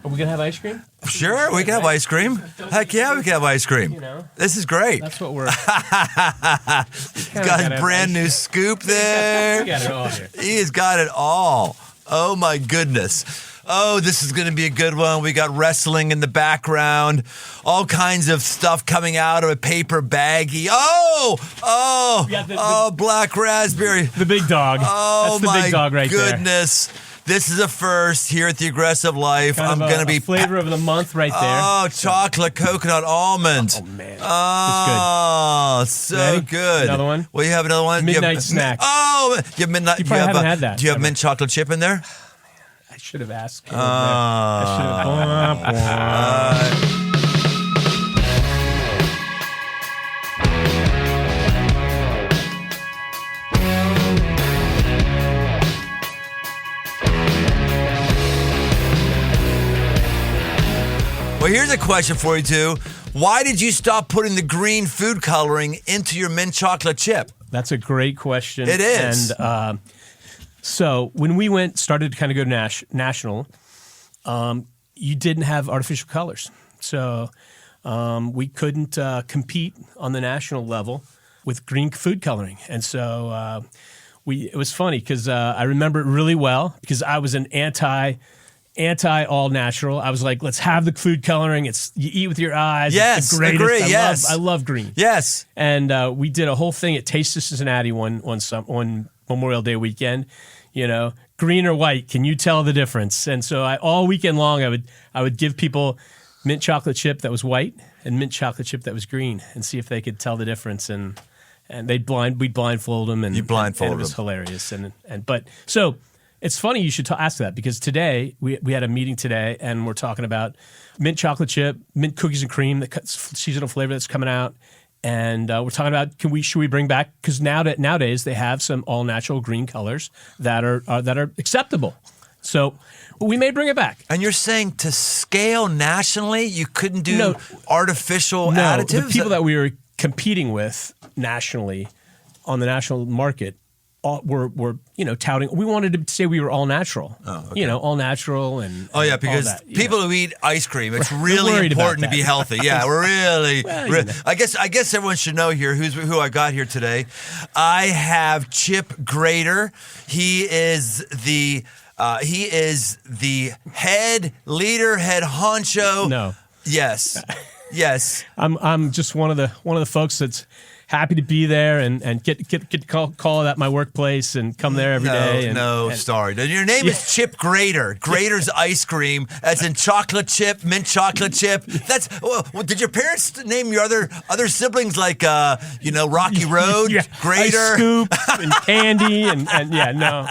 Are we going to have ice cream? Sure, we can have ice cream. Heck yeah, we can have ice cream. This is great. That's what we're... He's got a brand new scoop there. He got it all here. He has got it all. Oh, my goodness. Oh, this is going to be a good one. We got wrestling in the background. All kinds of stuff coming out of a paper baggie. Black raspberry. The big dog. Oh, that's the big dog right goodness. There. This is a first here at the Aggressive Life. I'm going to be flavor of the month right there. Oh, chocolate coconut almond. Oh man, so Ready? good. Another one. Well, you have another one. Midnight snack. Oh, you have midnight. You probably haven't had that. Do you have mint chocolate chip in there? I should have asked. Well, here's a question for you, too. Why did you stop putting the green food coloring into your mint chocolate chip? That's a great question. It is. And so when we started to kind of go national, you didn't have artificial colors. So we couldn't compete on the national level with green food coloring. And so it was funny because I remember it really well because I was an anti all natural. I was like, let's have the food coloring. You eat with your eyes. Yes, it's the greatest. agree. I love green. Yes. And we did a whole thing at Taste of Cincinnati one Memorial Day weekend. Green or white, can you tell the difference? And so all weekend long I would give people mint chocolate chip that was white and mint chocolate chip that was green and see if they could tell the difference. And we'd blindfold them. And, you blindfolded them. It was them. hilarious. So it's funny you should ask that because today we had a meeting today and we're talking about mint chocolate chip, mint cookies and cream, the seasonal flavor that's coming out, and we're talking about should we bring back because nowadays they have some all natural green colors that are acceptable, so we may bring it back. And you're saying to scale nationally, you couldn't do artificial additives? The people that we were competing with nationally on the national market. We're touting. We wanted to say we were all natural. Oh, okay. All natural and because all that, people who eat ice cream, it's really important to be healthy. Yeah, we're really. I guess everyone should know here who I got here today. I have Chip Graeter. He is the head honcho. No. Yes. I'm just one of the folks that's happy to be there and get call at my workplace and come there every day. Sorry. Your name is Chip Graeter. Graeter's ice cream, as in chocolate chip, mint chocolate chip. That's. Well, did your parents name your other siblings like Rocky Road, Graeter, Ice Scoop, and Candy, and no.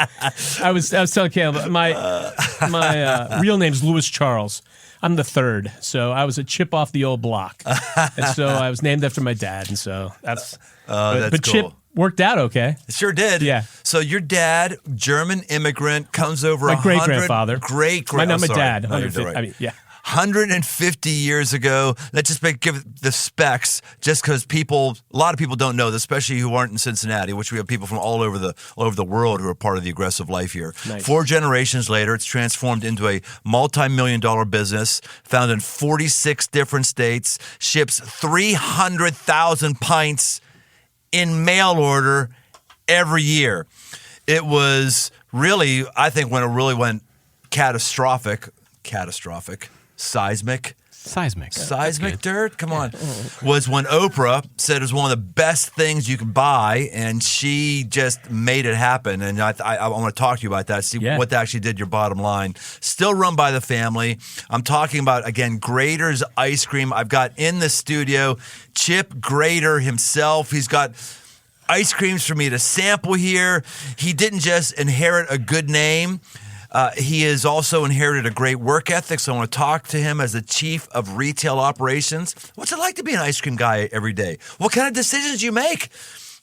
I was telling Caleb my real name's Louis Charles. I'm the third, so I was a chip off the old block, and so I was named after my dad, and so that's. But cool. Chip worked out okay. It sure did. Yeah. So your dad, German immigrant, comes over. My great grandfather. Not my dad. 150. Right. I mean, yeah. 150 years ago. Let's just give the specs, just because a lot of people don't know this, especially who aren't in Cincinnati, which we have people from all over the world who are part of the Aggressive Life here. Nice. 4 generations later, it's transformed into a multi-million-dollar business, found in 46 different states, ships 300,000 pints in mail order every year. It was really, I think, when it really went catastrophic. Seismic dirt, come on, was when Oprah said it was one of the best things you could buy, and she just made it happen. And I want to talk to you about that, see what that actually did your bottom line. Still run by the family. I'm talking about, again, Graeter's Ice Cream. I've got in the studio Chip Graeter himself. He's got ice creams for me to sample here. He didn't just inherit a good name. He has also inherited a great work ethic, so I want to talk to him as the chief of retail operations. What's it like to be an ice cream guy every day? What kind of decisions you make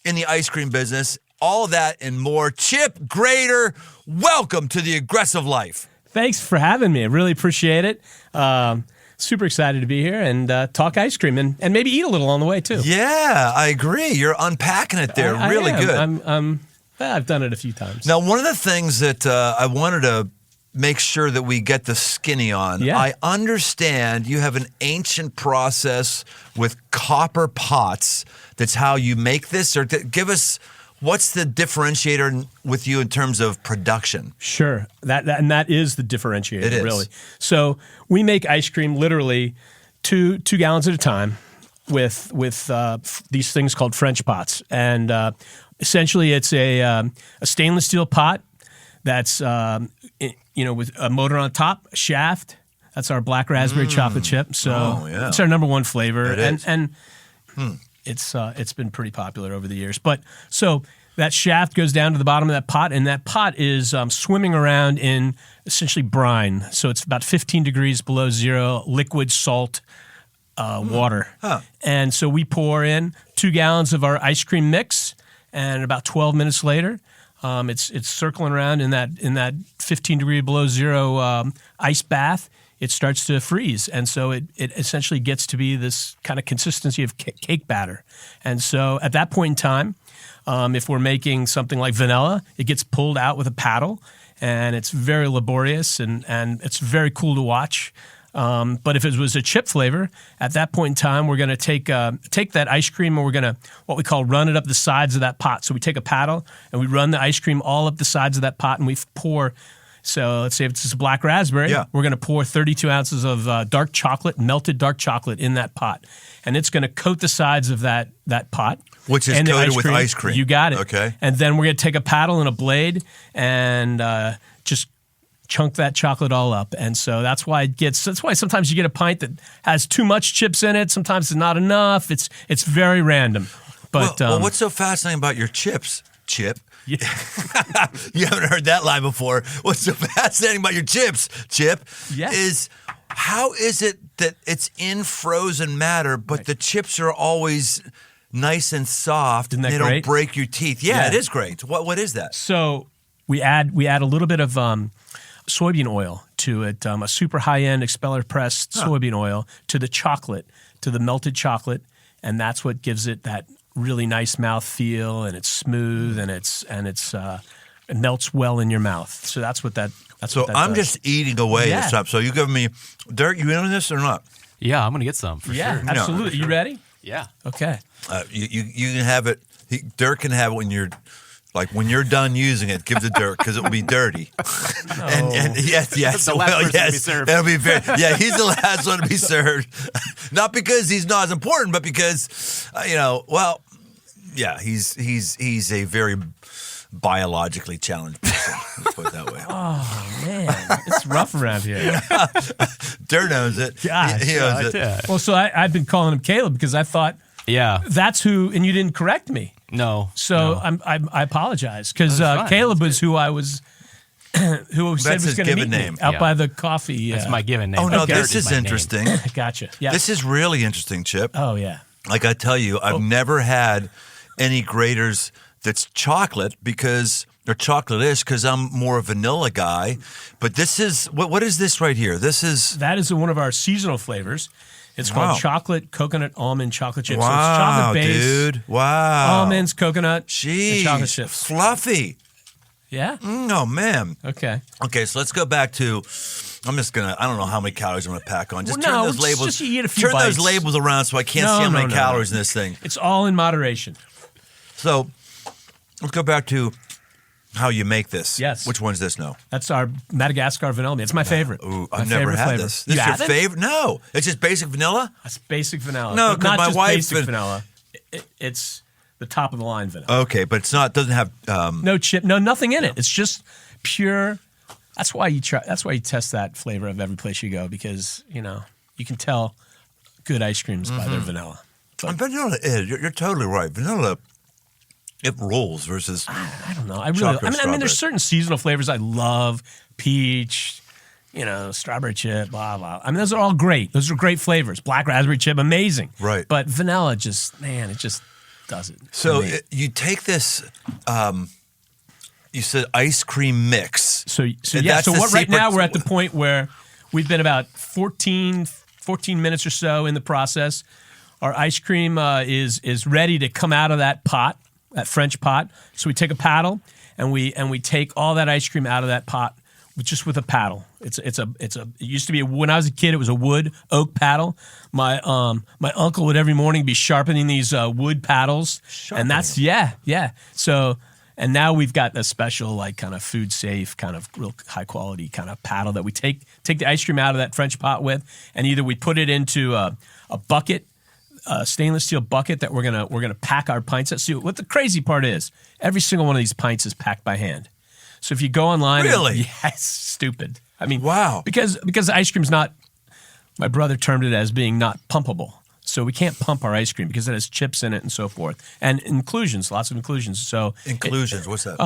in the ice cream business? All of that and more. Chip Graeter, welcome to the Aggressive Life. Thanks for having me. I really appreciate it. Super excited to be here and talk ice cream and maybe eat a little on the way, too. Yeah, I agree. You're unpacking it there really good. I've done it a few times. Now, one of the things that I wanted to make sure that we get the skinny on. Yeah. I understand you have an ancient process with copper pots. That's how you make this? Or give us, what's the differentiator with you in terms of production? Sure. That is the differentiator, it is. Really. So we make ice cream literally 2 gallons at a time with these things called French pots. And essentially it's a stainless steel pot that's with a motor on top, a shaft. That's our black raspberry chocolate chip. So it's our number one flavor. It's been pretty popular over the years. But so that shaft goes down to the bottom of that pot, and that pot is swimming around in essentially brine. So it's about 15 degrees below zero, liquid salt water. Huh. And so we pour in 2 gallons of our ice cream mix, and about 12 minutes later, it's circling around in that 15 degree below zero ice bath. It starts to freeze, and so it essentially gets to be this kind of consistency of cake batter. And so at that point in time, if we're making something like vanilla, it gets pulled out with a paddle, and it's very laborious and it's very cool to watch. But if it was a chip flavor, at that point in time, we're going to take that ice cream and we're going to what we call run it up the sides of that pot. So we take a paddle and we run the ice cream all up the sides of that pot, and we pour. So let's say if it's a black raspberry, we're going to pour 32 ounces of dark chocolate, melted dark chocolate in that pot. And it's going to coat the sides of that pot. Which is coated with ice cream. You got it. Okay. And then we're going to take a paddle and a blade and just chunk that chocolate all up. And so that's why sometimes you get a pint that has too much chips in it. Sometimes it's not enough. It's very random. But well, what's so fascinating about your chips, Chip? Yeah. You haven't heard that line before. What's so fascinating about your chips, Chip, is how is it that it's in frozen matter, but the chips are always nice and soft, and they don't break your teeth? Yeah, it is great. What is that? So we add a little bit of soybean oil to it, a super high-end expeller pressed soybean oil to the chocolate, to the melted chocolate, and that's what gives it that really nice mouth feel, and it's smooth, and it melts well in your mouth. So that's what that. So I'm just eating away this time. So you give me, Dirk, you in on this or not? Yeah, I'm gonna get some for sure. Yeah, absolutely. Sure. You ready? Yeah. Okay. You can have it. Dirk can have it when you're done using it. Give it to Dirk because it will be dirty. No. And yes, the last person to be served. That'll be very. Yeah, he's the last one to be served. Not because he's not as important, but because he's a very biologically challenged person. Let's put it that way. Oh man, it's rough around here. Dirk knows it. Gosh, he knows it. Yeah. Well, so I've been calling him Caleb because I thought, that's who, and you didn't correct me. No. So no. I apologize because Caleb was who I was. Who said was going to meet me out by the coffee? That's my given name. Oh no, this is interesting. Gotcha. Yeah, this is really interesting, Chip. Oh yeah. Like I tell you, I've never had any Graeters that's chocolate or chocolate-ish because I'm more a vanilla guy. But this is what is this right here? That is one of our seasonal flavors. It's called chocolate coconut almond chocolate chips. Wow, so it's chocolate based, dude! Wow, almonds, coconut, and chocolate chips. Fluffy. Yeah. Oh man. Okay. So let's go back to. I don't know how many calories I'm gonna pack on. Just turn those labels. Just eat a few bites. Those labels around so I can't see how many calories in this thing. It's all in moderation. So let's go back to how you make this. Yes. Which one's this? No. That's our Madagascar vanilla. It's my favorite. Ooh, I've never had flavor. this. This is your favorite? No. It's just basic vanilla? That's basic vanilla. No, because my wife's basic vanilla. It's the top of the line vanilla. Okay, but it's not. Doesn't have no chip. No, nothing in it. It's just pure. That's why you try. That's why you test that flavor of every place you go because you can tell good ice creams by their vanilla. But vanilla is. You're totally right. Vanilla. It rolls versus. I don't know. I mean, there's certain seasonal flavors I love. Peach, strawberry chip, blah blah. I mean, those are all great. Those are great flavors. Black raspberry chip, amazing. Right. But vanilla, it just does it. So you take this. You said ice cream mix. So right now we're at the point where we've been about 14 minutes or so in the process. Our ice cream is ready to come out of that pot. That French pot. So we take a paddle and we take all that ice cream out of that pot with a paddle. It used to be when I was a kid. It was a wood oak paddle. My uncle would every morning be sharpening these wood paddles, and that's yeah. So. And now we've got a special, like, kind of food safe, kind of real high quality kind of paddle that we take the ice cream out of that French pot with, and either we put it into a bucket, a stainless steel bucket that we're gonna pack our pints at. So what the crazy part is, every single one of these pints is packed by hand. So if you go online, really, yes, stupid. I mean, wow, because the ice cream's not. My brother termed it as being not pumpable. So we can't pump our ice cream because it has chips in it and so forth. And inclusions, lots of inclusions. So inclusions, what's that?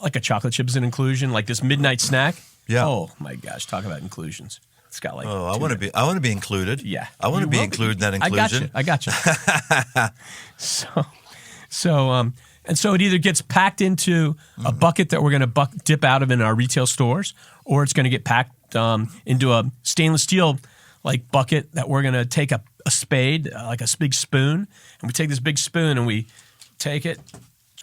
Like a chocolate chip is an inclusion, like this midnight snack. Yeah. Oh my gosh, talk about inclusions. It's got like I want to be included. Yeah. I want to be included in that inclusion. I got you. So it either gets packed into a bucket that we're going to dip out of in our retail stores, or it's going to get packed into a stainless steel like bucket that we're going to take a spade, like a big spoon, and we take this big spoon and we take it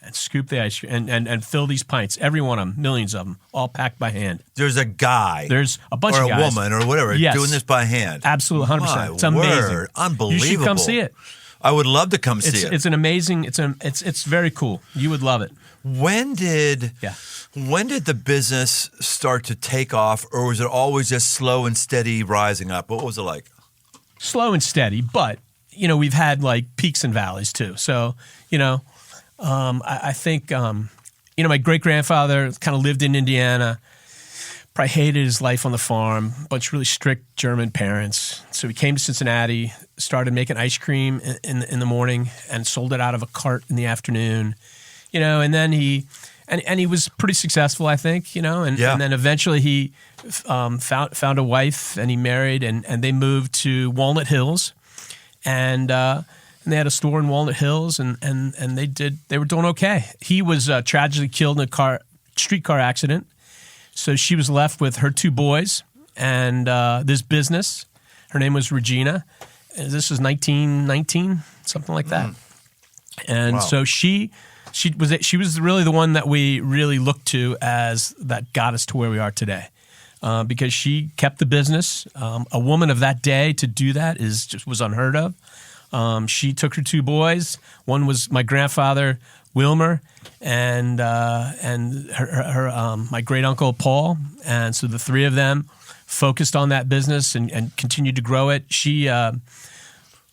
and scoop the ice cream and fill these pints, every one of them, millions of them, all packed by hand. There's a guy. There's a bunch of guys. Or a woman or whatever doing this by hand. Absolutely, 100%. It's amazing. Word. Unbelievable. You should come see it. I would love to come see it. It's an amazing, it's very cool. You would love it. When did the business start to take off, or was it always just slow and steady rising up? What was it like? Slow and steady, but we've had like peaks and valleys too. So I think my great grandfather kind of lived in Indiana, probably hated his life on the farm. A bunch of really strict German parents. So he came to Cincinnati, started making ice cream in the morning, and sold it out of a cart in the afternoon. And then he was pretty successful, I think. And then eventually he found a wife, and he married, and they moved to Walnut Hills, and they had a store in Walnut Hills, and they were doing okay. He was tragically killed in a streetcar accident, so she was left with her 2 boys and this business. Her name was Regina. This was 1919, something like that. And so she was really the one that we really looked to as that got us to where we are today, because she kept the business. A woman of that day to do that was unheard of. She took her 2 boys. One was my grandfather Wilmer, and her my great uncle Paul, and so the 3 of them focused on that business and continued to grow it. She.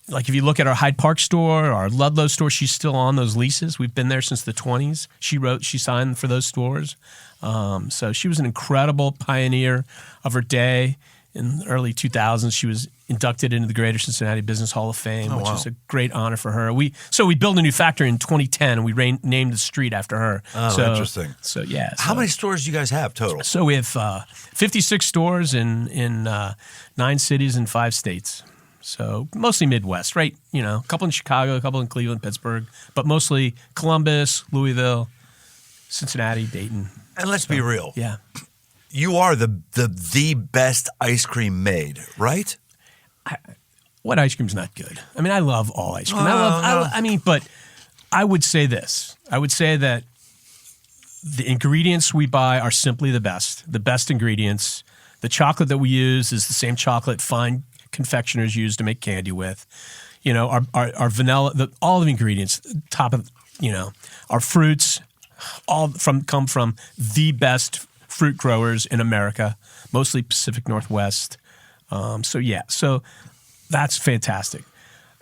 Like if you look at our Hyde Park store, our Ludlow store, she's still on those leases. We've been there since the 1920s. She signed for those stores. So she was an incredible pioneer of her day. In the early 2000s, she was inducted into the Graeter Cincinnati Business Hall of Fame, which was a great honor for her. We built a new factory in 2010, and we named the street after her. Oh, interesting. So yeah. How many stores do you guys have total? So we have 56 stores in 9 cities and 5 states. So mostly Midwest, right? A couple in Chicago, a couple in Cleveland, Pittsburgh, but mostly Columbus, Louisville, Cincinnati, Dayton. And let's be real. Yeah. You are the best ice cream made, right? What ice cream's not good? I mean, I love all ice cream. But I would say this. I would say that the ingredients we buy are simply the best ingredients. The chocolate that we use is the same chocolate fine confectioners use to make candy with. Our vanilla, all the ingredients, top of, our fruits, come from the best fruit growers in America, mostly Pacific Northwest. So that's fantastic.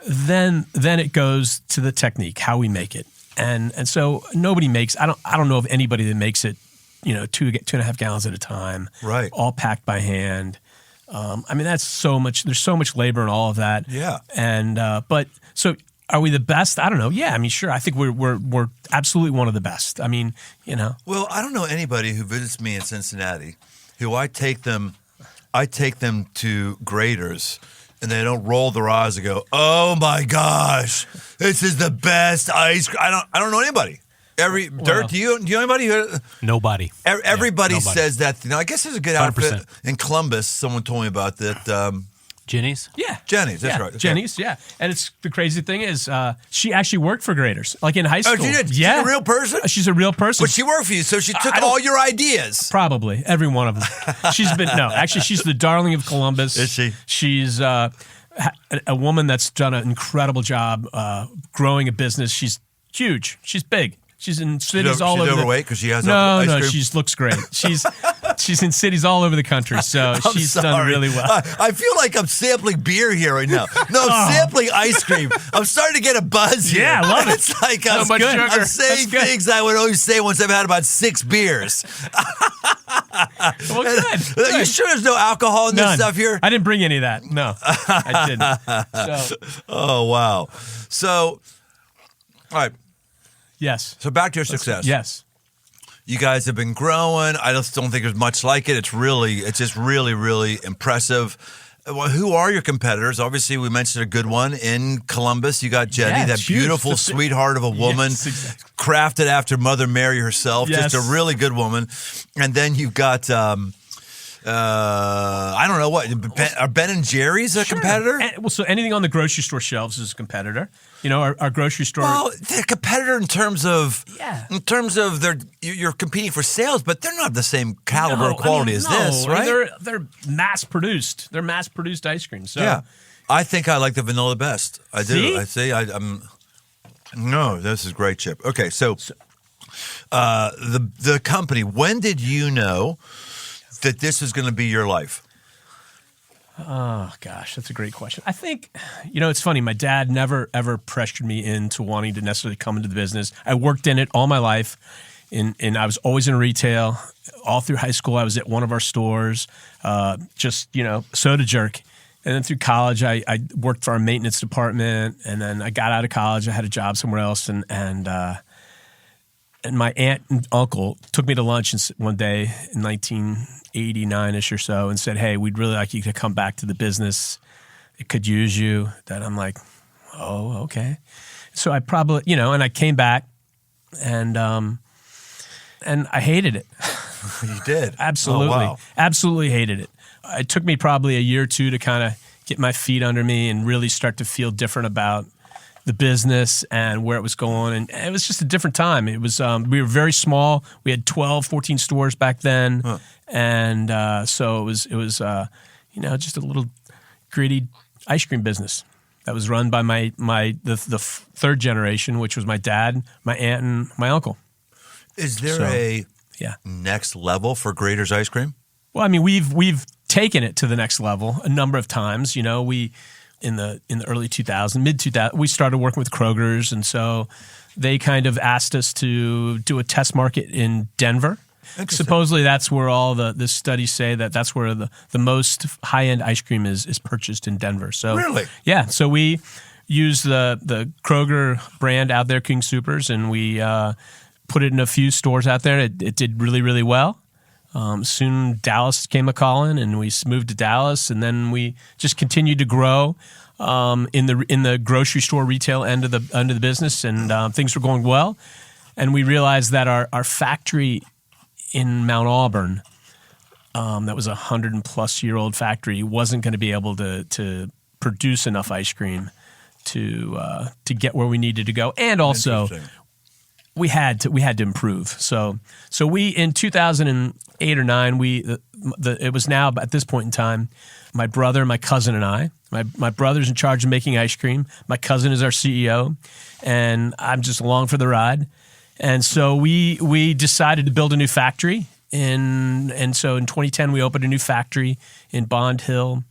Then it goes to the technique, how we make it, and so nobody makes. I don't know of anybody that makes it, 2.5 gallons at a time, right? All packed by hand. That's so much. There's so much labor in all of that. Yeah. And so are we the best? I don't know. Yeah. Sure. I think we're absolutely one of the best. Well, I don't know anybody who visits me in Cincinnati who I take them to Graeter's and they don't roll their eyes and go, "Oh my gosh, this is the best ice cream." I don't know anybody. Dirt, do you know anybody? Nobody. Everybody says that. I guess there's a good outfit 100%. In Columbus. Someone told me about that. Jenny's? Yeah. Jenny's, that's right. Okay. Jenny's, yeah. And it's the crazy thing is she actually worked for Graeter's, like in high school. Oh, she did? Yeah. She's a real person? She's a real person. But she worked for you, so she took all your ideas. Probably. Every one of them. She's the darling of Columbus. Is she? She's a woman that's done an incredible job growing a business. She's huge. She's big. She's in cities all over. She's overweight because she has no, ice no. cream? She looks great. She's in cities all over the country, so she's done really well. I feel like I'm sampling beer here right now. No, I'm sampling ice cream. I'm starting to get a buzz here. Yeah, I love it. It's like I'm saying things I would always say once I've had about 6 beers. Well, good. Are you sure there's no alcohol in this stuff here? I didn't bring any of that. No, I didn't. So, oh, wow. So, all right. Yes. So back to your success. Yes. You guys have been growing. I just don't think there's much like it. It's just really, really impressive. Well, who are your competitors? Obviously, we mentioned a good one in Columbus. You got Jenny, that beautiful sweeton of a woman, yes, exactly. Crafted after Mother Mary herself. Yes. Just a really good woman. And then you've got, I don't know what, are Ben and Jerry's a competitor? So anything on the grocery store shelves is a competitor. You know, our grocery store. Well, they're a competitor in terms of you're competing for sales, but they're not the same caliber or quality as this, right? I mean, they're mass produced. They're mass produced ice cream. So yeah, I think I like the vanilla best. I do. See? I'm. No, this is great, Chip. Okay, so the company. When did you know that this was going to be your life? Oh, gosh, that's a great question. I think, it's funny. My dad never, ever pressured me into wanting to necessarily come into the business. I worked in it all my life, and I was always in retail. All through high school, I was at one of our stores, soda jerk. And then through college, I worked for our maintenance department, and then I got out of college. I had a job somewhere else, and my aunt and uncle took me to lunch one day in 1989-ish or so and said, hey, we'd really like you to come back to the business. It could use you. Then I'm like, oh, okay. So I probably, and I came back and I hated it. You did? Absolutely. Oh, wow. Absolutely hated it. It took me probably a year or two to kind of get my feet under me and really start to feel different about the business and where it was going. And it was just a different time. It was, we were very small. We had 12, 14 stores back then. Huh. And so it was just a little gritty ice cream business that was run by the third generation, which was my dad, my aunt, and my uncle. Is there a next level for Graeter's ice cream? Well, I mean, we've taken it to the next level a number of times. We in the early 2000s, mid 2000s, we started working with Kroger's, and so they kind of asked us to do a test market in Denver. Supposedly, that's where all the studies say that's where the most high end ice cream is purchased in Denver. So really, yeah. So we used the Kroger brand out there, King Soopers, and we put it in a few stores out there. It did really, really well. Soon Dallas came a-calling, and we moved to Dallas, and then we just continued to grow in the grocery store retail end of the business, and things were going well. And we realized that our factory in Mount Auburn, that was a 100-plus-year-old factory, wasn't going to be able to produce enough ice cream to get where we needed to go, and also we had to improve. So we in 2008 or 9, it was now at this point in time, my brother, my cousin, and I. My brother's in charge of making ice cream. My cousin is our CEO, and I'm just along for the ride. And so we decided to build a new factory, and so in 2010 we opened a new factory in Bond Hill,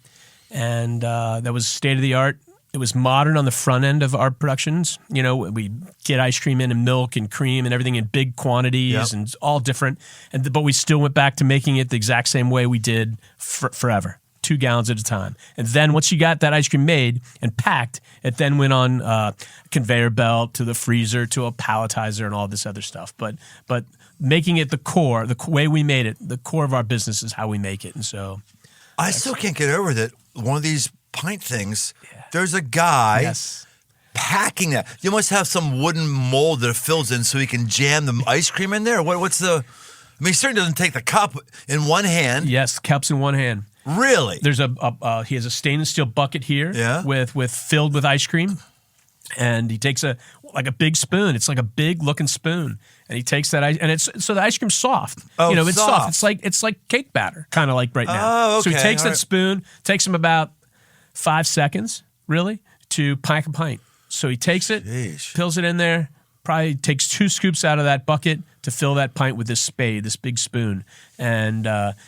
and that was state of the art. It was modern on the front end of our productions. We get ice cream in and milk and cream and everything in big quantities and all different. But we still went back to making it the exact same way we did forever, 2 gallons at a time. And then once you got that ice cream made and packed, it then went on a conveyor belt to the freezer to a palletizer and all this other stuff. But making it the core, the way we made it, the core of our business is how we make it. And so I still can't get over that. One of these pint things, there's a guy packing that. You must have some wooden mold that it fills in so he can jam the ice cream in there. What's the? I mean, he certainly doesn't take the cup in one hand. Yes, cups in one hand. Really? There's he has a stainless steel bucket here, with filled with ice cream, and he takes a big spoon. It's like a big looking spoon, and he takes that ice, and so the ice cream's soft. Oh, it's soft. It's like cake batter, kind of like right now. Oh, okay. So he takes that spoon. Takes him about 5 seconds, really, to pack a pint. So he takes it, fills it in there. Probably takes 2 scoops out of that bucket to fill that pint with this spade, this big spoon, and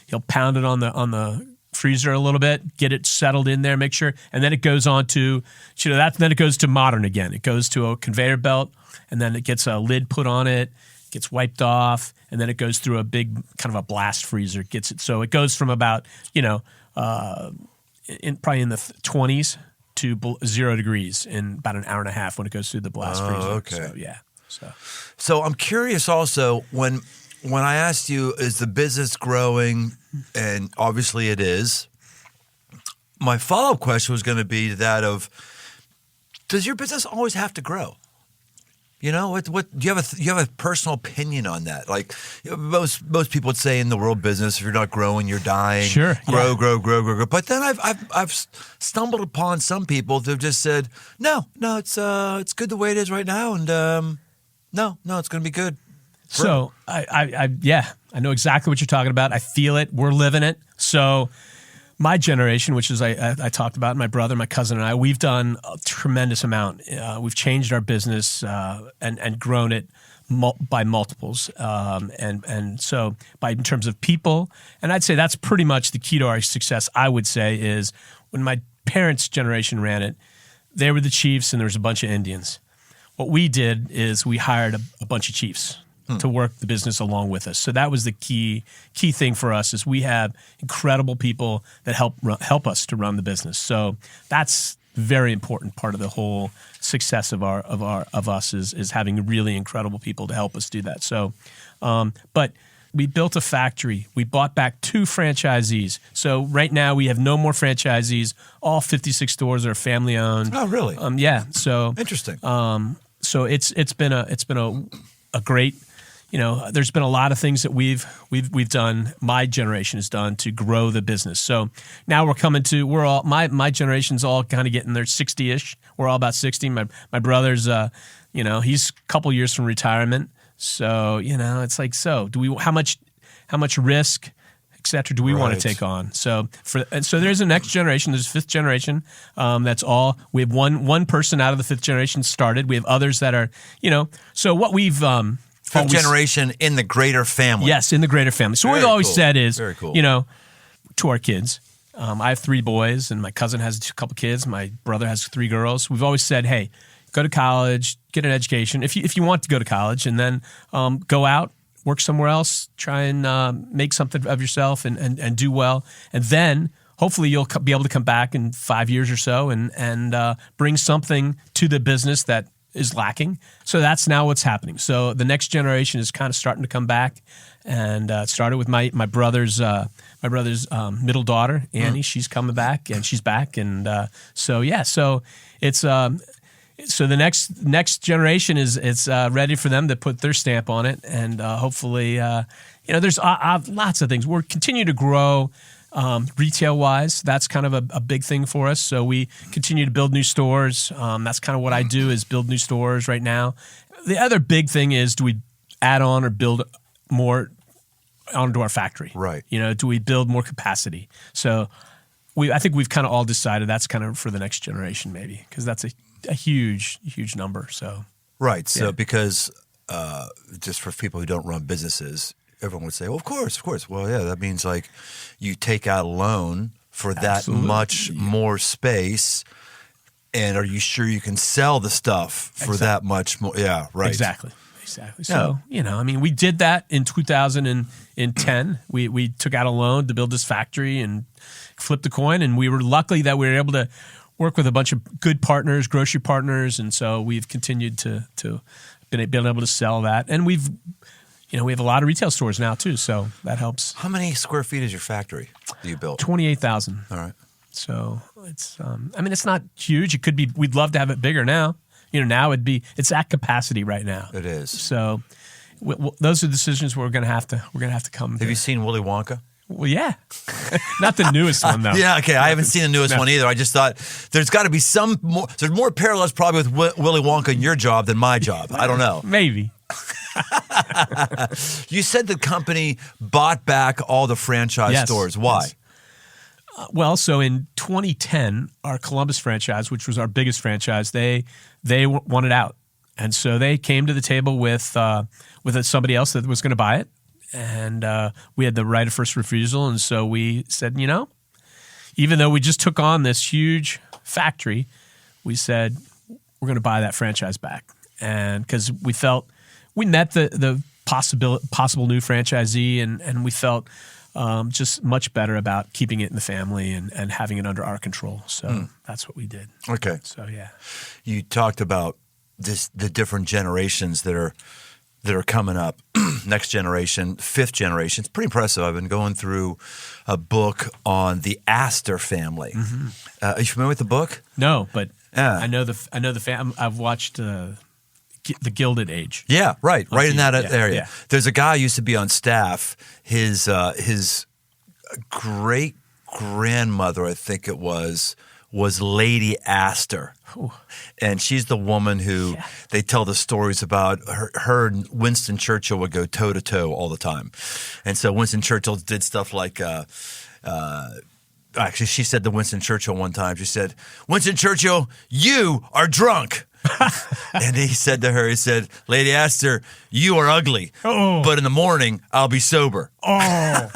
he'll pound it on the freezer a little bit, get it settled in there, make sure, and then it goes on to, then it goes to modern again. It goes to a conveyor belt, and then it gets a lid put on it, gets wiped off, and then it goes through a big kind of a blast freezer. So it goes from about probably in the 20s to 0 degrees in about an hour and a half when it goes through the blast freezer. Okay. So I'm curious also, when I asked you, is the business growing? And obviously it is. My follow-up question was going to be that of, does your business always have to grow? What do you have a personal opinion on that? Like most people would say in the world business, if you're not growing, you're dying. Sure. Grow. But then I've stumbled upon some people who've just said, no, it's good the way it is right now, and no, it's going to be good. So I know exactly what you're talking about. I feel it. We're living it. So my generation, which is I talked about, my brother, my cousin, and I, we've done a tremendous amount. We've changed our business and grown it by multiples. And so in terms of people, and I'd say that's pretty much the key to our success, I would say, is when my parents' generation ran it, they were the chiefs and there was a bunch of Indians. What we did is we hired a bunch of chiefs to work the business along with us. So that was the key thing for us, is we have incredible people that help us to run the business. So that's a very important part of the whole success of us is having really incredible people to help us do that. So, but we built a factory. We bought back 2 franchisees. So right now we have no more franchisees. All 56 stores are family owned. Oh, really? Yeah. So interesting. So it's been a great. There's been a lot of things that we've done. My generation has done to grow the business. So now we're all my generation's all kind of getting there 60-ish. We're all about 60. My brother's he's a couple years from retirement. So it's like, so do we? How much risk, et cetera, do we want to take on? So there's a next generation. There's 5th generation. That's all. We have one person out of the 5th generation started. We have others that are So what we've 5th generation in the Graeter family. Yes, in the Graeter family. So what we've always said is, very cool. To our kids. I have 3 boys, and my cousin has a couple kids. My brother has 3 girls. We've always said, hey, go to college, get an education if you want to go to college, and then go out, work somewhere else, try and make something of yourself and do well. And then hopefully you'll be able to come back in 5 years or so and bring something to the business that is lacking. So that's now what's happening. So the next generation is kind of starting to come back, and it started with my brother's middle daughter, Annie. She's coming back, and she's back, and so it's so the next generation is ready for them to put their stamp on it, and hopefully there's lots of things. We're continue to grow. Retail wise, that's kind of a big thing for us. So we continue to build new stores. That's kind of what I do, is build new stores right now. The other big thing is, do we add on or build more onto our factory? Right. Do we build more capacity? So I think we've kind of all decided that's kind of for the next generation, maybe, because that's a huge number. So right. So because just for people who don't run businesses, everyone would say, well, of course. Well, yeah, that means like you take out a loan for that much more space, and are you sure you can sell the stuff for that much more? Yeah, right. Exactly. So, we did that in 2010. We took out a loan to build this factory and flipped the coin, and we were lucky that we were able to work with a bunch of good partners, grocery partners, and so we've continued to been able to sell that, and we have a lot of retail stores now too, so that helps. How many square feet is your factory that you built? 28,000. All right. So it's, it's not huge. It could be. We'd love to have it bigger now. Now it's at capacity right now. It is. So those are decisions we're going to have to come. Have you seen Willy Wonka? Well, yeah. Not the newest one, though. Yeah, okay. I haven't seen the newest one either. I just thought there's got to be there's more parallels probably with Willy Wonka and your job than my job. I don't know. Maybe. You said the company bought back all the franchise stores. Why? Yes. Well, so in 2010, our Columbus franchise, which was our biggest franchise, they wanted out. And so they came to the table with somebody else that was going to buy it. And we had the right of first refusal. And so we said, even though we just took on this huge factory, we said, we're going to buy that franchise back. And because we felt we met the possible new franchisee, and we felt just much better about keeping it in the family and having it under our control. So that's what we did. Okay. So, yeah. You talked about the different generations that are coming up. Next generation, fifth generation. It's pretty impressive. I've been going through a book on the Astor family. Mm-hmm. Are you familiar with the book? No, but I know the family. I've watched the Gilded Age. Yeah, right in that area. Yeah. There's a guy who used to be on staff. His great grandmother, I think it was Lady Astor. Ooh. And she's the woman who they tell the stories about. Her and Winston Churchill would go toe to toe all the time. And so Winston Churchill did stuff like, actually she said to Winston Churchill one time, she said, "Winston Churchill, you are drunk." And he said to her, he said, "Lady Astor, you are ugly, but in the morning I'll be sober." Oh,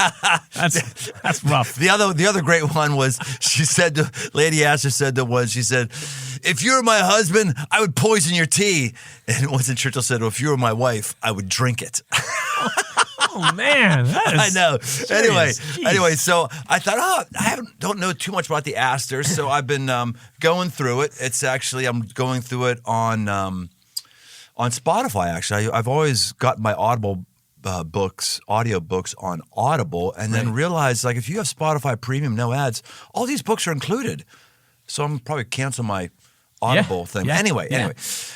that's rough. The other great one was Lady Astor said, "If you were my husband, I would poison your tea." And Winston Churchill said, "Well, if you were my wife, I would drink it." Oh man, I know. Serious. Anyway, so I thought, I don't know too much about the Astors, so I've been going through it. It's actually I'm going through it on Spotify. Actually, I've always got my audio books on Audible, and then realized like if you have Spotify Premium, no ads, all these books are included. So I'm probably cancel my Audible thing. Yeah. Anyway,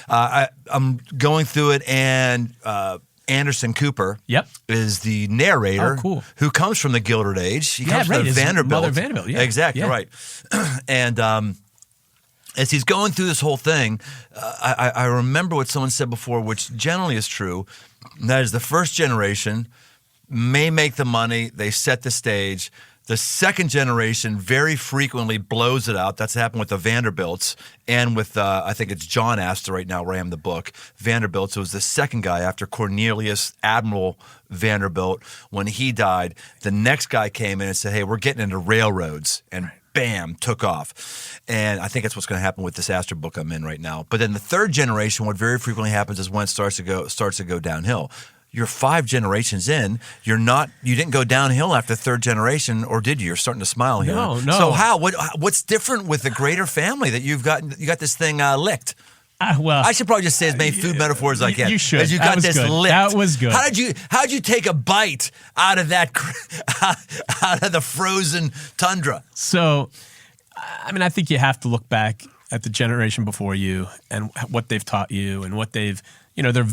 I'm going through it, and Anderson Cooper is the narrator who comes from the Gilded Age. He comes from Vanderbilt. Mother Vanderbilt, yeah. Exactly, right. And as he's going through this whole thing, I remember what someone said before, which generally is true, and that is the first generation may make the money, they set the stage. The second generation very frequently blows it out. That's happened with the Vanderbilts and with, I think it's John Astor right now, where I am the book. Vanderbilts was the second guy after Cornelius Admiral Vanderbilt. When he died, the next guy came in and said, "Hey, we're getting into railroads." And bam, took off. And I think that's what's going to happen with this Astor book I'm in right now. But then the third generation, what very frequently happens is when it starts to go downhill. You're 5 generations in. You didn't go downhill after third generation, or did you? You're starting to smile here. No. So what's different with the Graeter family that you got this thing licked? Well, I should probably just say as many food metaphors as I can. You should. As you got this good. licked. That was good. How'd you take a bite out of that out of the frozen tundra? So, I mean, I think you have to look back at the generation before you and what they've taught you and what they've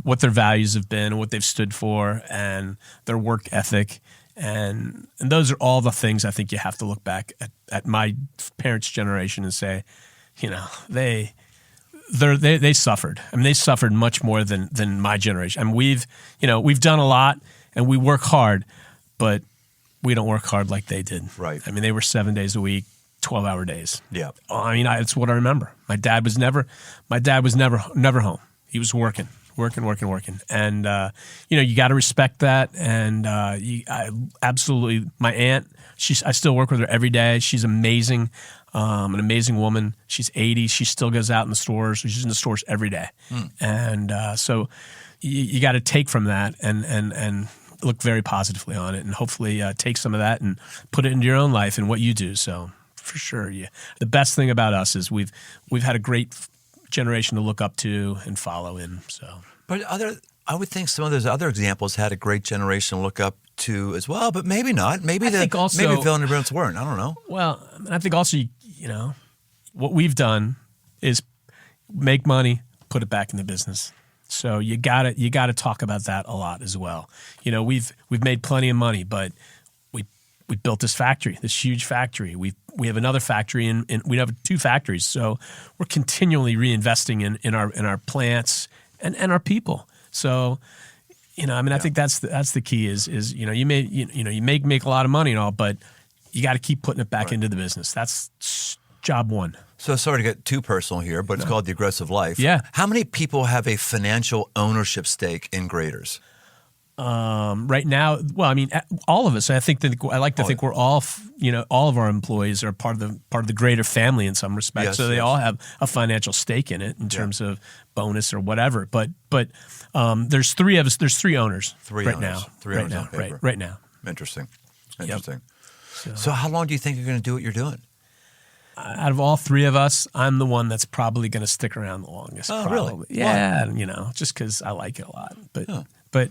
what their values have been and what they've stood for and their work ethic. And those are all the things I think you have to look back at my parents' generation and say, they suffered. I mean, they suffered much more than my generation. I mean, we've done a lot and we work hard, but we don't work hard like they did. Right. I mean, they were 7 days a week, 12-hour days. Yeah. I mean, it's what I remember. My dad was never home. He was working. And, you got to respect that. And absolutely, my aunt, I still work with her every day. She's amazing, an amazing woman. She's 80. She still goes out in the stores. She's in the stores every day. And so you got to take from that and look very positively on it and hopefully take some of that and put it into your own life and what you do. So for sure, the best thing about us is we've had a great generation to look up to and follow in. So, but I would think some of those other examples had a great generation to look up to as well, but maybe not. Maybe Vanderbilts weren't. I don't know. Well, I think also what we've done is make money, put it back in the business. So you gotta talk about that a lot as well. We've made plenty of money, but we built this factory, this huge factory. We have another factory, and we have 2 factories. So we're continually reinvesting in our plants and our people. So, I think that's the key is you may make a lot of money and all, but you got to keep putting it back into the business. That's job one. So sorry to get too personal here, but it's called The Aggressive Life. Yeah. How many people have a financial ownership stake in Graeter's? Right now, well, I mean, all of us. I think I like to think we're all, all of our employees are part of the Graeter family in some respects. Yes, so they all have a financial stake in it in terms of bonus or whatever. But there's 3 of us. There's 3 owners right now. 3 owners on paper. Right now. Interesting. Yep. So how long do you think you're going to do what you're doing? Out of all 3 of us, I'm the one that's probably going to stick around the longest. Oh, probably. really? Yeah, just because I like it a lot. But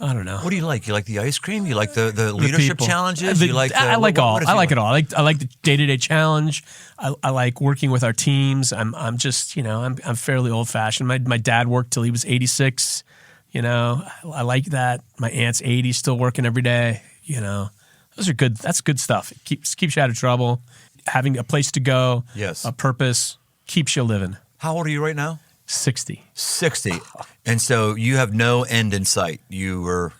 I don't know. What do you like? You like the ice cream? You like the leadership challenges? I like it all. I like it all. I like the day-to-day challenge. I like working with our teams. I'm just I'm fairly old-fashioned. My dad worked till he was 86. I like that. My aunt's 80, still working every day. Those are good. That's good stuff. It keeps you out of trouble. Having a place to go, yes, a purpose, keeps you living. How old are you right now? 60. 60. And so you have no end in sight. You were...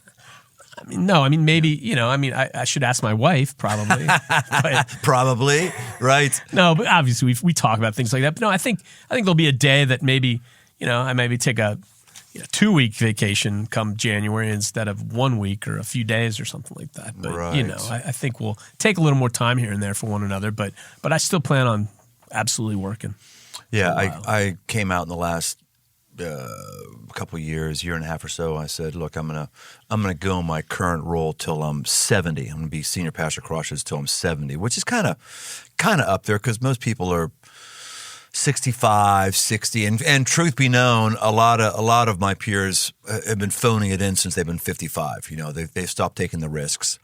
Maybe, I should ask my wife probably. But, probably, right. No, but obviously we talk about things like that. But no, I think there'll be a day that maybe, I maybe take a 2-week vacation come January instead of 1 week or a few days or something like that. But, right. I think we'll take a little more time here and there for one another. But I still plan on absolutely working. Yeah, I came out in the last couple of years, year and a half or so. I said, look, I'm gonna go in my current role till I'm 70. I'm gonna be senior pastor at Crossroads till I'm 70, which is kind of up there because most people are 65, 60, and truth be known, a lot of my peers have been phoning it in since they've been 55. They've stopped taking the risks.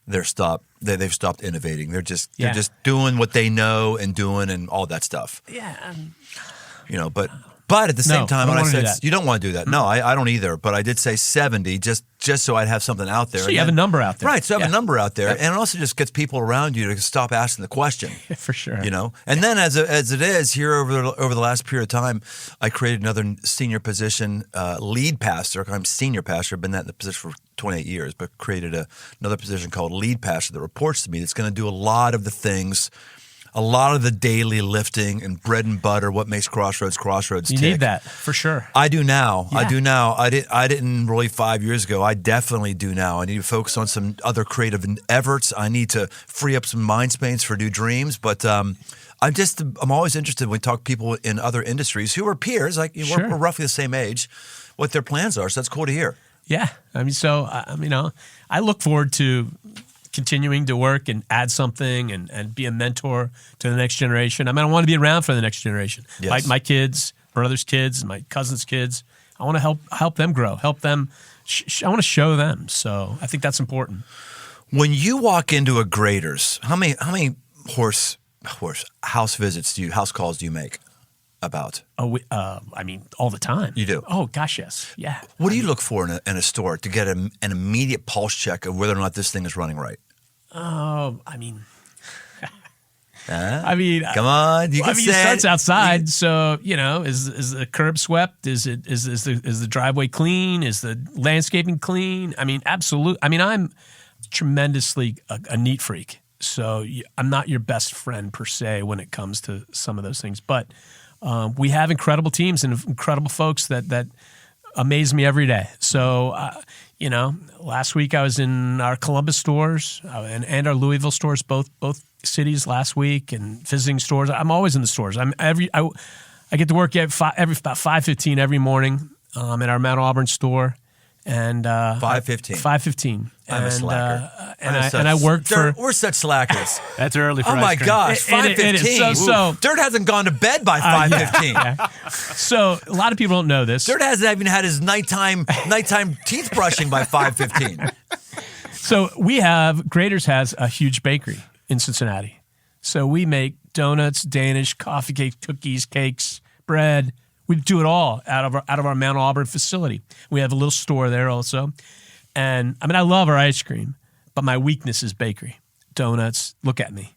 They've stopped innovating. They're just doing what they know and doing and all that stuff. Yeah. But at the same time, when I said that. You don't want to do that. No, I don't either. But I did say 70 just so I'd have something out there. So you have a number out there. Right, so I have a number out there. And it also just gets people around you to stop asking the question. For sure. And then as it is, here over the last period of time, I created another senior position, lead pastor. I'm senior pastor. I've been in the position for 28 years, but created another position called lead pastor that reports to me. That's going to do a lot of the things, a lot of the daily lifting and bread and butter, what makes Crossroads You tick. need that, for sure. I do now. Yeah. I do now. I didn't really 5 years ago. I definitely do now. I need to focus on some other creative efforts. I need to free up some mind space for new dreams. But I'm always interested when we talk to people in other industries who are peers, like Sure. we're roughly the same age, what their plans are. So that's cool to hear. Yeah. I look forward to continuing to work and add something and be a mentor to the next generation. I want to be around for the next generation. Yes. My kids, brother's kids, my cousin's kids. I want to help them grow, help them. I want to show them. So I think that's important. When you walk into a Graeter's, how many house calls do you make? About? Oh, all the time. You do? Oh, gosh, yes. Yeah. What do you look for in a store to get an immediate pulse check of whether or not this thing is running right? Oh, come on, you can say it starts outside. So is the curb swept? Is the driveway clean? Is the landscaping clean? Absolutely. I'm tremendously a neat freak. So I'm not your best friend per se when it comes to some of those things, but. We have incredible teams and incredible folks that amaze me every day. So, last week I was in our Columbus stores and our Louisville stores, both cities last week, and visiting stores. I'm always in the stores. I get to work about 5:15 every morning at our Mount Auburn store. And 5:15. 5:15. I'm a slacker. And I work for. We're such slackers. That's early for Oh my ice cream. gosh, 5:15. So Dirt hasn't gone to bed by 5:15. Yeah. So a lot of people don't know this. Dirt hasn't even had his nighttime teeth brushing by 5:15. So Graeter's has a huge bakery in Cincinnati. So we make donuts, Danish, coffee cake, cookies, cakes, bread. We do it all out of our Mount Auburn facility. We have a little store there also. And I love our ice cream, but my weakness is bakery. donuts. Look at me.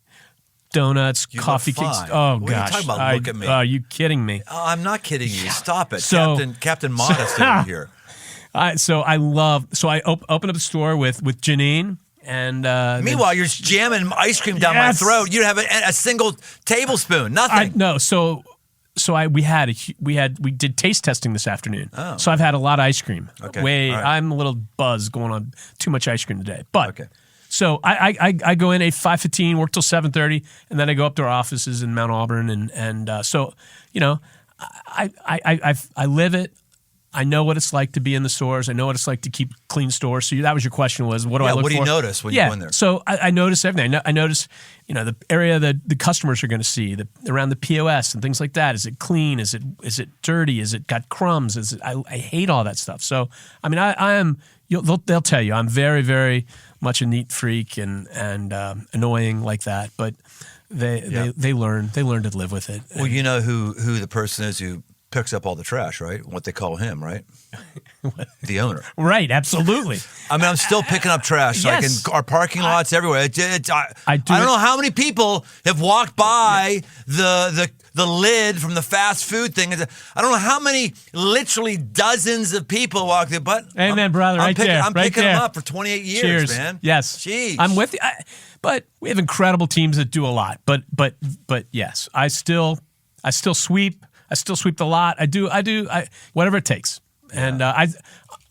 Donuts, coffee cakes. Oh, what gosh. Are you talking about? Look at me. Are you kidding me? Oh, I'm not kidding you. Stop it. So, Captain Modest over here. I opened up a store with Janine. And meanwhile, you're jamming ice cream down my throat. You have a single tablespoon, nothing. We did taste testing this afternoon. Oh. So I've had a lot of ice cream. Okay. Right. I'm a little buzzed going on too much ice cream today. But okay. So I go in at 5:15, work till 7:30, and then I go up to our offices in Mount Auburn, and so I live it. I know what it's like to be in the stores. I know what it's like to keep clean stores. So that was your question: was what do I look for? What do you notice when you go in there? So I notice everything. I notice the area that the customers are going to see around the POS and things like that. Is it clean? Is it dirty? Is it got crumbs? I hate all that stuff. So I mean I am. They'll tell you I'm very, very much a neat freak and annoying like that, but they learn to live with it. Well, you know who the person is who picks up all the trash, right? What they call him, right? The owner. Right, absolutely. I mean, I'm still picking up trash. Yes. Like in our parking lots everywhere. I don't know how many people have walked by the lid from the fast food thing. I don't know how many, literally dozens of people walk there. But amen, brother. I'm picking them up for 28 years, Cheers. man. Yes. Jeez. I'm with you. But we have incredible teams that do a lot. But yes, I still sweep. I still sweep the lot. I do whatever it takes. Yeah. And I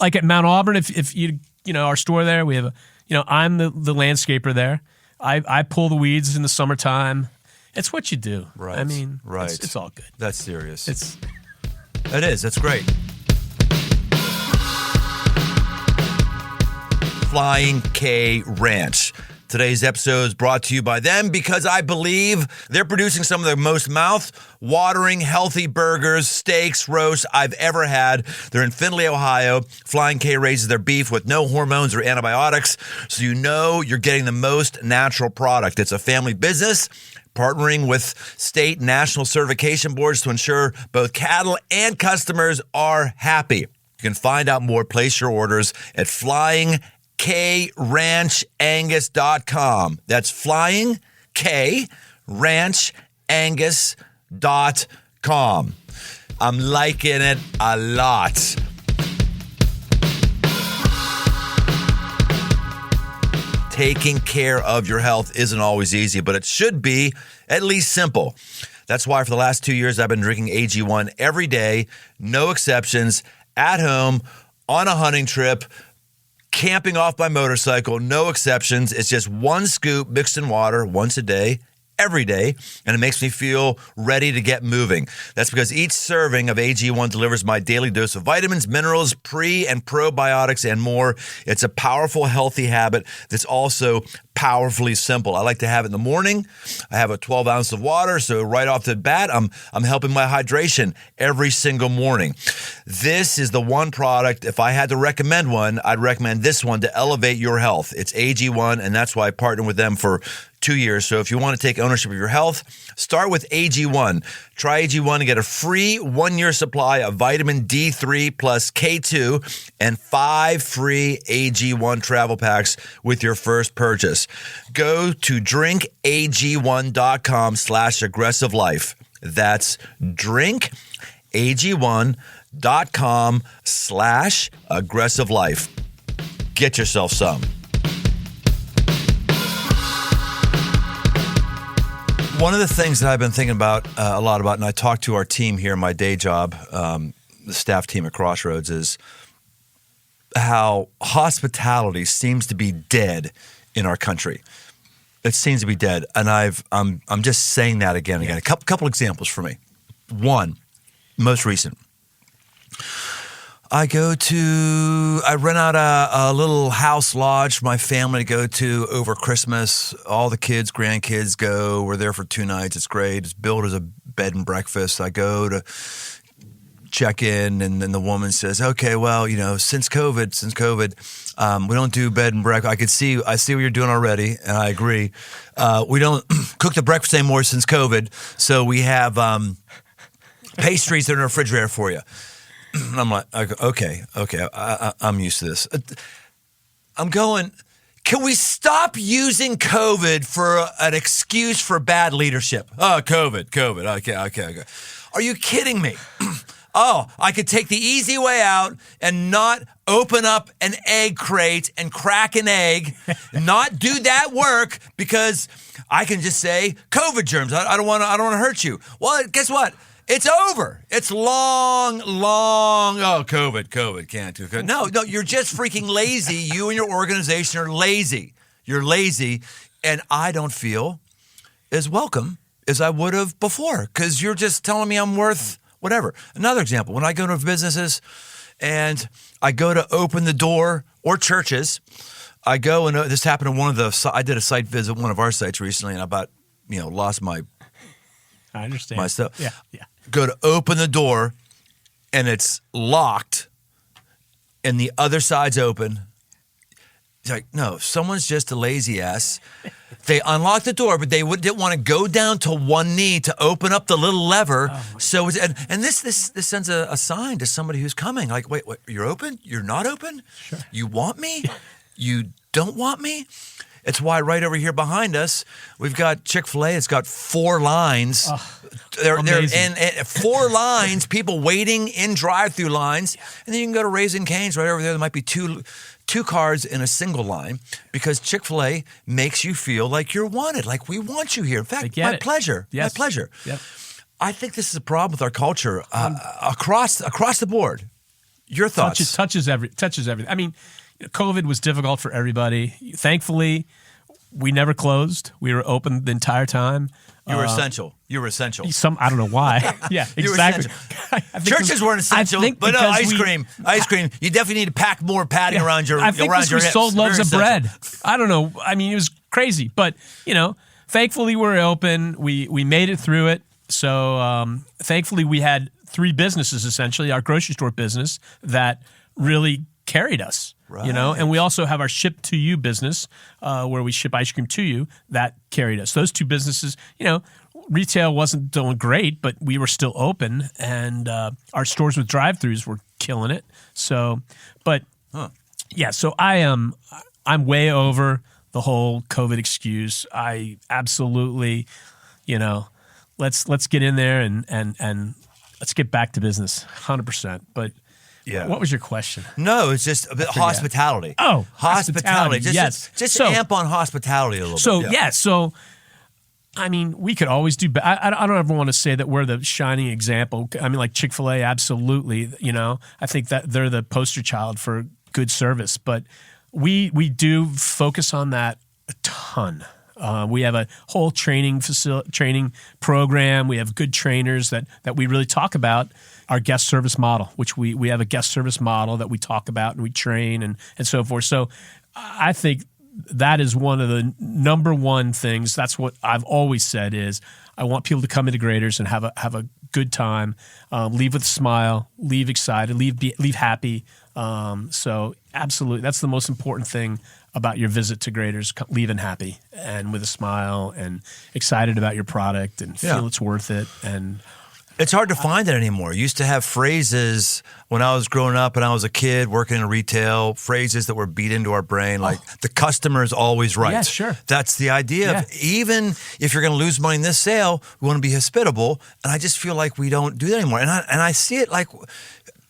like at Mount Auburn. If you our store there, we have I'm the landscaper there. I pull the weeds in the summertime. It's what you do. Right. I mean, right. It's all good. That's serious. It is. That's great. Flying K Ranch. Today's episode is brought to you by them because I believe they're producing some of the most mouth-watering, healthy burgers, steaks, roasts I've ever had. They're in Findlay, Ohio. Flying K raises their beef with no hormones or antibiotics, so you know you're getting the most natural product. It's a family business partnering with state and national certification boards to ensure both cattle and customers are happy. You can find out more, place your orders at flyingkranchangus.com. That's flyingkranchangus.com. I'm liking it a lot. Taking care of your health isn't always easy, but it should be at least simple. That's why for the last 2 years, I've been drinking AG1 every day, no exceptions, at home, on a hunting trip, camping off my motorcycle, no exceptions. It's just one scoop mixed in water once a day, every day, and it makes me feel ready to get moving. That's because each serving of AG1 delivers my daily dose of vitamins, minerals, pre- and probiotics, and more. It's a powerful, healthy habit that's also powerfully simple. I like to have it in the morning. I have a 12 ounce of water, so right off the bat, I'm helping my hydration every single morning. This is the one product, if I had to recommend one, I'd recommend this one to elevate your health. It's AG1, and that's why I partnered with them for 2 years. So if you want to take ownership of your health, start with AG1. Try AG1 and get a free 1-year supply of vitamin D3 plus K2 and 5 free AG1 travel packs with your first purchase. Go to drinkag1.com/aggressivelife. That's drinkag1.com/aggressivelife. Get yourself some. One of the things that I've been thinking about a lot about, and I talk to our team here in my day job, the staff team at Crossroads, is how hospitality seems to be dead in our country. It seems to be dead, and I'm just saying that again and again. A couple examples for me. One, most recent. I rent out a little house lodge for my family to go to over Christmas. All the kids, grandkids go. We're there for 2 nights. It's great. It's billed as a bed and breakfast. I go to check in, and then the woman says, okay, well, since COVID, we don't do bed and breakfast. I see what you're doing already, and I agree. We don't cook the breakfast anymore since COVID, so we have pastries that are in the refrigerator for you. And I'm like, okay, I'm used to this. I'm going, Can we stop using COVID for an excuse for bad leadership? Oh, COVID. Okay. Are you kidding me? Oh, I could take the easy way out and not open up an egg crate and crack an egg, not do that work because I can just say COVID germs. I don't want to hurt you. Well, guess what? It's over. It's long. Oh, COVID. Can't do COVID. No, you're just freaking lazy. You and your organization are lazy. You're lazy, and I don't feel as welcome as I would have before because you're just telling me I'm worth whatever. Another example, when I go to businesses and I go to open the door or churches, I go and this happened at I did a site visit at one of our sites recently and I about, lost my I understand. my stuff. Yeah. Go to open the door and it's locked and the other side's open. It's like, no, someone's just a lazy ass. They unlocked the door, but they didn't want to go down to one knee to open up the little lever. So this sends a sign to somebody who's coming. Like, wait, you're open? You're not open? Sure. You want me? You don't want me? It's why right over here behind us, we've got Chick-fil-A. It's got 4 lines. They're in 4 lines, people waiting in drive-through lines. And then you can go to Raising Cane's right over there. There might be two cars in a single line because Chick-fil-A makes you feel like you're wanted, like we want you here. In fact, my pleasure. Yes. My pleasure. Yep. I think this is a problem with our culture across the board. Your thoughts? Touches everything. I mean, COVID was difficult for everybody. Thankfully, we never closed. We were open the entire time. You were essential. You were essential. I don't know why. Yeah, exactly. Churches weren't essential, but no, ice cream. You definitely need to pack more padding around your hips. We sold loaves of bread. I don't know. I mean, it was crazy, but thankfully we were open. We made it through it. So thankfully we had 3 businesses essentially. Our grocery store business that really carried us. Right. And we also have our ship to you business where we ship ice cream to you that carried us. Those 2 businesses, retail wasn't doing great, but we were still open and our stores with drive-thrus were killing it. So, so I'm way over the whole COVID excuse. I absolutely, let's get in there and let's get back to business 100%. But yeah. What was your question? No, it's just a bit hospitality. Oh, hospitality. Yes. Just amp on hospitality a little bit. So, I mean, we could always do better. I don't ever want to say that we're the shining example. I mean, like Chick-fil-A, absolutely. I think that they're the poster child for good service. But we do focus on that a ton. We have a whole training program. We have good trainers that we really talk about. Our guest service model, which we have a guest service model that we talk about and we train and so forth. So I think that is one of the number one things. That's what I've always said is I want people to come into Graeter's and have a good time, leave with a smile, leave excited, leave happy. So absolutely, that's the most important thing about your visit to Graeter's, leaving happy and with a smile and excited about your product and feel it's worth it. And it's hard to find that anymore. You used to have phrases when I was growing up and I was a kid working in retail, phrases that were beat into our brain, like the customer is always right. Yeah, sure. That's the idea of even if you're going to lose money in this sale, we want to be hospitable. And I just feel like we don't do that anymore. And I see it like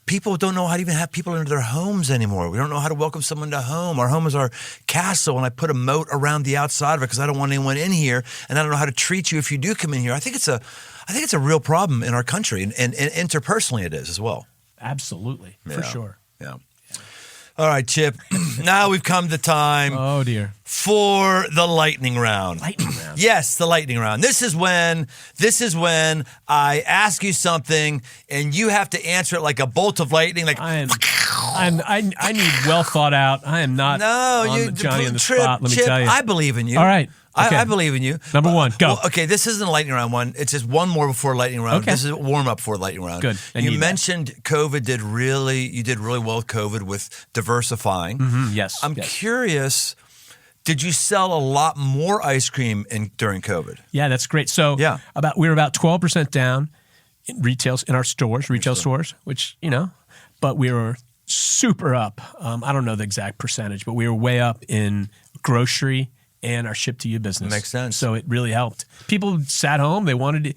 people don't know how to even have people into their homes anymore. We don't know how to welcome someone to home. Our home is our castle, and I put a moat around the outside of it because I don't want anyone in here, and I don't know how to treat you if you do come in here. I think it's a real problem in our country, and interpersonally it is as well. Absolutely, for sure. Yeah. All right, Chip. Now we've come to time. Oh dear. For the lightning round. Lightning round. Yes, the lightning round. This is when I ask you something and you have to answer it like a bolt of lightning. Like I need well thought out. I am not Johnny on the spot. Let me tell you. I believe in you. All right. Okay. I believe in you. Number one, go. Well, okay, this isn't a lightning round one. It's just one more before lightning round. Okay. This is a warm up for lightning round. Good. You mentioned COVID you did really well with COVID with diversifying. Mm-hmm. Yes. I'm curious, did you sell a lot more ice cream during COVID? Yeah, that's great. So we were about 12% down in retail stores, which, but we were super up. I don't know the exact percentage, but we were way up in grocery and our ship-to-you business. Makes sense. So it really helped. People sat home. They wanted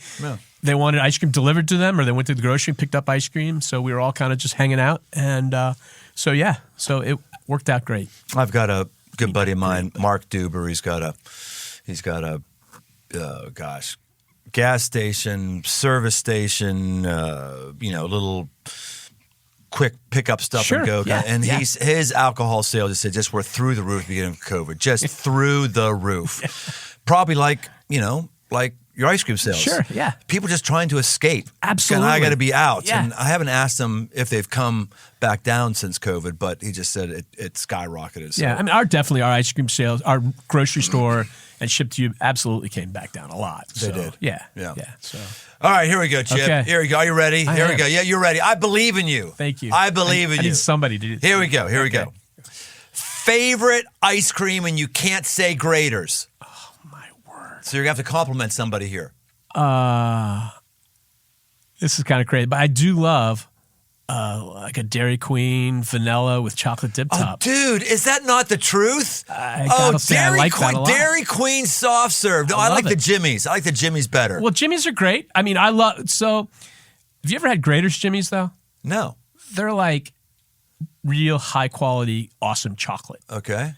ice cream delivered to them, or they went to the grocery and picked up ice cream. So we were all kind of just hanging out. And so it worked out great. I've got a good buddy of mine, Mark Duber. He's got a gas station, service station, little quick pickup stuff and go. Yeah, and his alcohol sales, he said, just were through the roof beginning of COVID. Just through the roof. Probably like your ice cream sales. Sure, yeah. People just trying to escape. Absolutely. And I got to be out. Yeah. And I haven't asked them if they've come back down since COVID, but he just said it skyrocketed. So. Yeah, I mean, our ice cream sales, our grocery store and ship to you absolutely came back down a lot. They did. Yeah. So. All right, here we go, Chip. Okay. Here we go. Are you ready? I Here am. we go. Yeah, you're ready. I believe in you. Thank you. I believe in I you. need somebody to do this. Here we go. Here we go. Favorite ice cream, and you can't say Graeters. Oh, my word. So you're going to have to compliment somebody here. This is kind of crazy, but I do love like a Dairy Queen vanilla with chocolate dip top. Dude, is that not the truth? I gotta say, I like that a lot. Dairy Queen soft serve. No, I like the Jimmy's. I like the Jimmy's better. Well, Jimmy's are great. I mean, so have you ever had Graeter's Jimmy's though? No. They're like real high quality, awesome chocolate. Okay.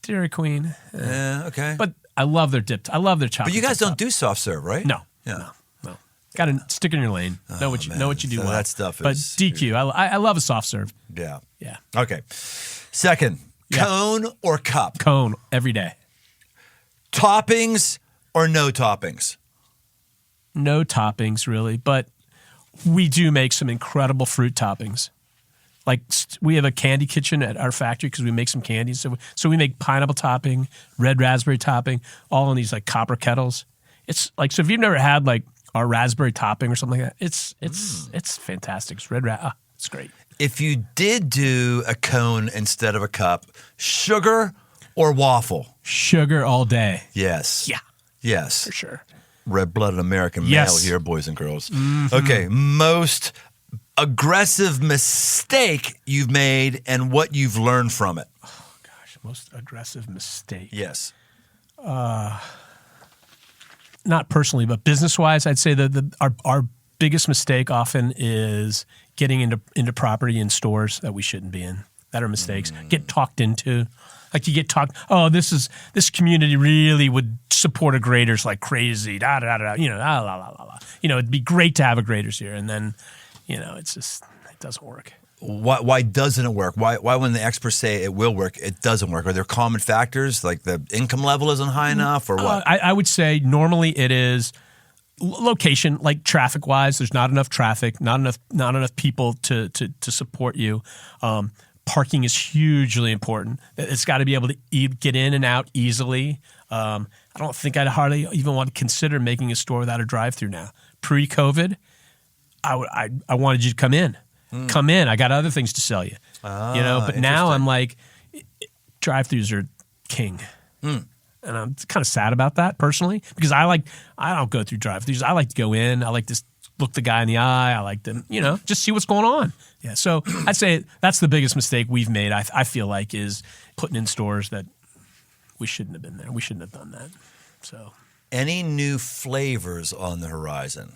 Dairy Queen. Yeah, okay. But I love their dip. I love their chocolate. But you guys dip don't top. do soft serve, right? No. Yeah. No. Got to stick in your lane. Know what you do So well. that stuff but is- DQ. I love a soft serve. Yeah. Yeah. Okay. Second, cone or cup? Cone every day. Toppings or no toppings? No toppings really, but we do make some incredible fruit toppings. Like we have a candy kitchen at our factory because we make some candies. So we make pineapple topping, red raspberry topping, all in these like copper kettles. It's like, so if you've never had like our raspberry topping or something like that, it's fantastic. It's it's great. If you did do a cone instead of a cup, sugar or waffle? Sugar all day. Yes. Yeah. Yes. For sure. Red-blooded American Yes. male here, boys and girls. Mm-hmm. Okay, most aggressive mistake you've made and what you've learned from it. Oh gosh, most aggressive mistake. Yes. Not personally, but business-wise, I'd say that our biggest mistake often is getting into property in stores that we shouldn't be in. That are mistakes. Get talked into. Like you get talked, this community really would support a Graeter's like crazy. Da da da. La la la la. It'd be great to have a Graeter's here, and then, it's just it doesn't work. Why doesn't it work? Why when the experts say it will work, it doesn't work? Are there common factors like the income level isn't high enough, or what? I would say normally it is location, like traffic wise. There's not enough traffic, not enough people to support you. Parking is hugely important. It's got to be able to get in and out easily. I don't think I'd hardly even want to consider making a store without a drive-through now. Pre-COVID, I wanted you to come in. Come in. I got other things to sell you. But now I'm like, drive-thrus are king. And I'm kind of sad about that personally because I don't go through drive-thrus. I like to go in. I like to look the guy in the eye. I like to, just see what's going on. Yeah. So I'd say that's the biggest mistake we've made. I feel like is putting in stores that we shouldn't have been there. We shouldn't have done that. So Any new flavors on the horizon?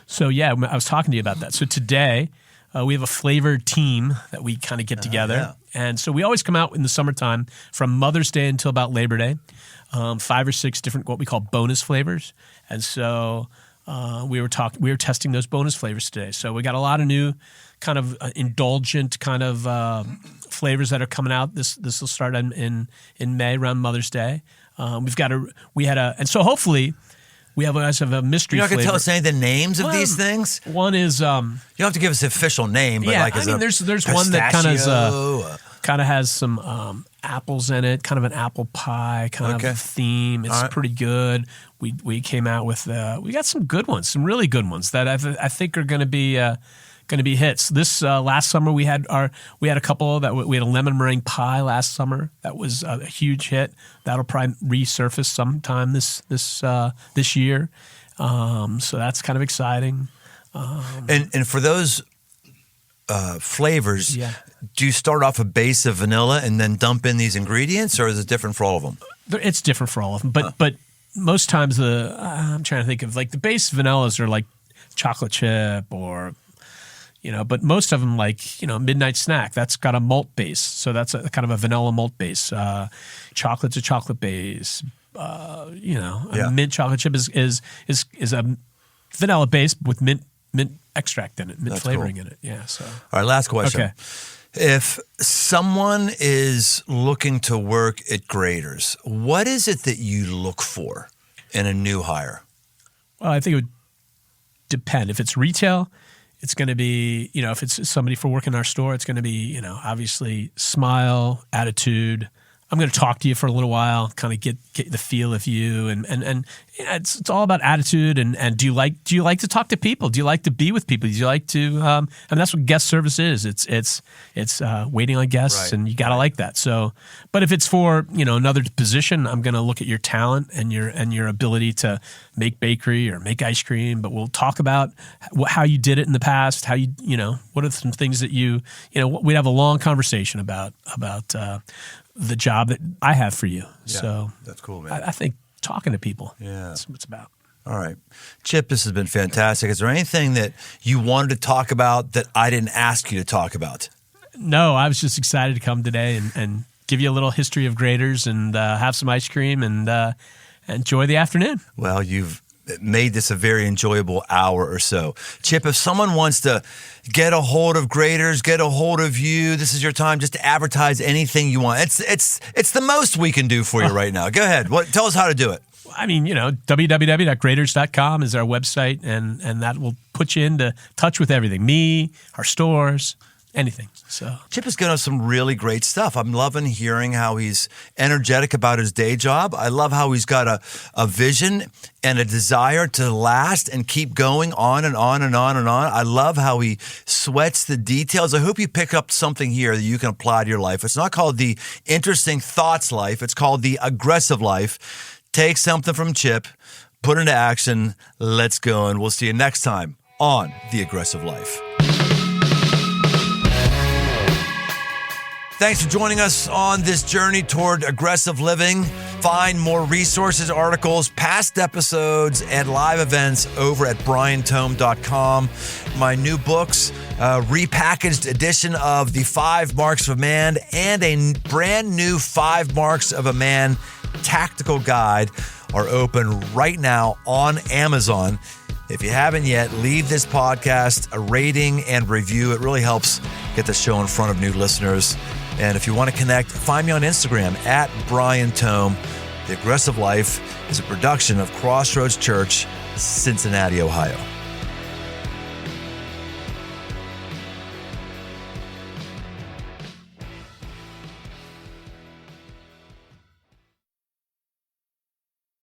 So yeah, I was talking to you about that. So today we have a flavor team that we kind of get together. Yeah. And so we always come out in the summertime from Mother's Day until about Labor Day, 5 or 6 different what we call bonus flavors. And so we were testing those bonus flavors today. So we got a lot of new kind of indulgent kind of flavors that are coming out. This will start in May around Mother's Day. And so hopefully we have a mystery. You're not going flavor. to tell us any of the names of these things? One is you don't have to give us the official name, but there's one that kind of has some apples in it, kind of an apple pie kind of theme. It's pretty good. We came out with we got some good ones, some really good ones that I think are going to be hits. This last summer we had a couple that we had a lemon meringue pie last summer that was a huge hit. That'll probably resurface sometime this year. So that's kind of exciting. And for those flavors. Yeah. Do you start off a base of vanilla and then dump in these ingredients, or is it different for all of them? It's different for all of them, but most times I'm trying to think of like the base vanillas are like chocolate chip or. But most of them, like, Midnight Snack, that's got a malt base. So that's a kind of a vanilla malt base. Chocolate's a chocolate base. A mint chocolate chip is a vanilla base with mint extract in it, mint flavoring in it. Yeah. So. All right, last question. Okay. If someone is looking to work at Graeter's, what is it that you look for in a new hire? Well, I think it would depend. If it's retail, it's going to be, if it's somebody for working in our store, it's going to be, obviously smile, attitude. I'm going to talk to you for a little while, kind of get the feel of you, and it's all about attitude. And do you like to talk to people? Do you like to be with people? Do you like to? And that's what guest service is. It's waiting on guests, right. And you got to like that. So, but if it's for another position, I'm going to look at your talent and your ability to make bakery or make ice cream. But we'll talk about how you did it in the past. How what are some things that we'd have a long conversation about the job that I have for you. Yeah, so that's cool, man. I think talking to people. Yeah. That's what it's about. All right. Chip, this has been fantastic. Is there anything that you wanted to talk about that I didn't ask you to talk about? No, I was just excited to come today and give you a little history of Graeter's and have some ice cream and enjoy the afternoon. Well, you've made this a very enjoyable hour or so. Chip, if someone wants to get a hold of Graeter's, get a hold of you, this is your time just to advertise anything you want. It's the most we can do for you right now. Go ahead. Tell us how to do it. I mean, www.graeters.com is our website, and that will put you into touch with everything. Me, our stores, anything. So Chip is going to have some really great stuff. I'm loving hearing how he's energetic about his day job. I love how he's got a vision and a desire to last and keep going on and on and on and on. I love how he sweats the details. I hope you pick up something here that you can apply to your life. It's not called the interesting thoughts life. It's called the aggressive life. Take something from Chip, put it into action. Let's go. And we'll see you next time on The Aggressive Life. Thanks for joining us on this journey toward aggressive living. Find more resources, articles, past episodes, and live events over at briantome.com. My new books, repackaged edition of The 5 Marks of a Man and a brand new 5 Marks of a Man tactical guide are open right now on Amazon. If you haven't yet, leave this podcast a rating and review. It really helps get the show in front of new listeners. And if you want to connect, find me on Instagram at Brian Tome. The Aggressive Life is a production of Crossroads Church, Cincinnati, Ohio.